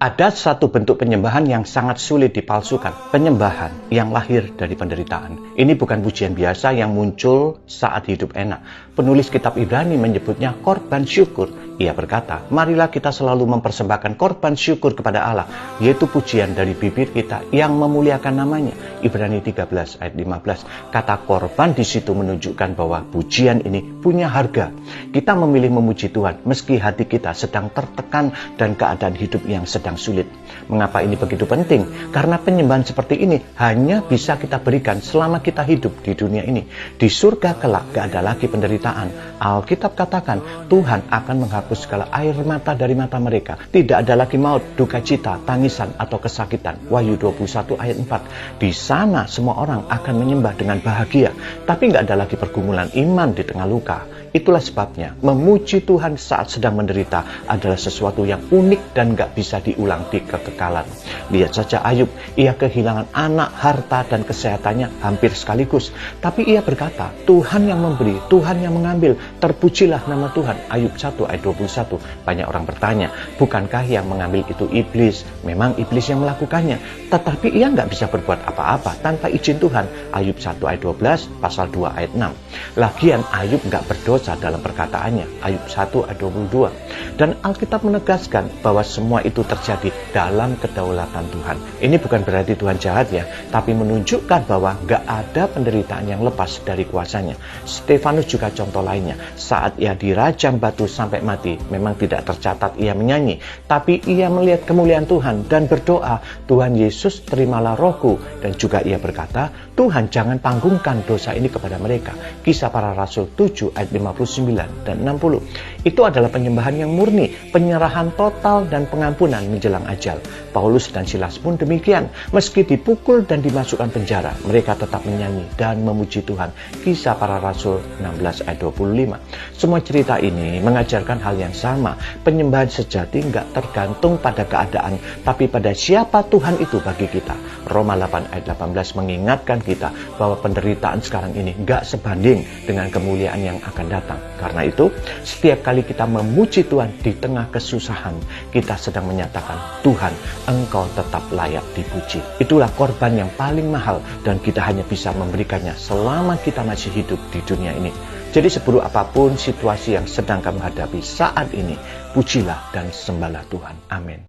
Ada satu bentuk penyembahan yang sangat sulit dipalsukan. Penyembahan yang lahir dari penderitaan. Ini bukan pujian biasa yang muncul saat hidup enak. Penulis kitab Ibrani menyebutnya korban syukur. Ia berkata, marilah kita selalu mempersembahkan korban syukur kepada Allah, yaitu pujian dari bibir kita yang memuliakan namanya. Ibrani 13 ayat 15. Kata korban di situ menunjukkan bahwa pujian ini punya harga. Kita memilih memuji Tuhan meski hati kita sedang tertekan dan keadaan hidup yang sedang sulit. Mengapa ini begitu penting? Karena penyembahan seperti ini hanya bisa kita berikan selama kita hidup di dunia ini. Di surga kelak gak ada lagi penderitaan. Alkitab katakan Tuhan akan menghapus segala air mata dari mata mereka. Tidak ada lagi maut, duka cita, tangisan atau kesakitan. Wahyu 21 ayat 4. Di sana semua orang akan menyembah dengan bahagia. Tapi gak ada lagi pergumulan iman di tengah luka. Itulah sebabnya memuji Tuhan saat sedang menderita adalah sesuatu yang unik dan gak bisa diulang di kekekalan. Lihat saja Ayub, ia kehilangan anak, harta, dan kesehatannya hampir sekaligus. Tapi ia berkata, Tuhan yang memberi, Tuhan yang mengambil, terpujilah nama Tuhan. Ayub 1 ayat 21. Banyak orang bertanya, bukankah yang mengambil itu iblis? Memang iblis yang melakukannya, tetapi ia gak bisa berbuat apa-apa tanpa izin Tuhan. Ayub 1 ayat 12, pasal 2 ayat 6. Lagian Ayub gak berdosa dalam perkataannya. Ayub 1 ayat 22. Dan Alkitab menegaskan bahwa semua itu terjadi dalam kedaulatan Tuhan. Ini bukan berarti Tuhan jahat ya, tapi menunjukkan bahwa gak ada penderitaan yang lepas dari kuasanya. Stefanus juga contoh lainnya. Saat ia dirajam batu sampai mati, memang tidak tercatat ia menyanyi, tapi ia melihat kemuliaan Tuhan dan berdoa, Tuhan Yesus terimalah rohku. Dan juga ia berkata, Tuhan jangan panggungkan dosa ini kepada mereka. Kisah Para Rasul 7 ayat 59 dan 60. Itu adalah penyembahan yang murni, penyerahan total dan pengampunan menjelang ajal. Paulus dan Silas pun demikian. Meski dipukul dan dimasukkan penjara, mereka tetap menyanyi dan memuji Tuhan. Kisah Para Rasul 16 ayat 25. Semua cerita ini mengajarkan hal yang sama. Penyembahan sejati nggak tergantung pada keadaan, tapi pada siapa Tuhan itu bagi kita. Roma 8 ayat 18 mengingatkan kita bahwa penderitaan sekarang ini nggak sebanding dengan kemuliaan yang akan datang. Karena itu, setiap kali kita memuji Tuhan di tengah kesusahan, kita sedang menyatakan, Tuhan, Engkau tetap layak dipuji. Itulah korban yang paling mahal dan kita hanya bisa memberikannya selama kita masih hidup di dunia ini. Jadi seburuk apapun situasi yang sedang kamu hadapi saat ini, pujilah dan sembahlah Tuhan. Amin.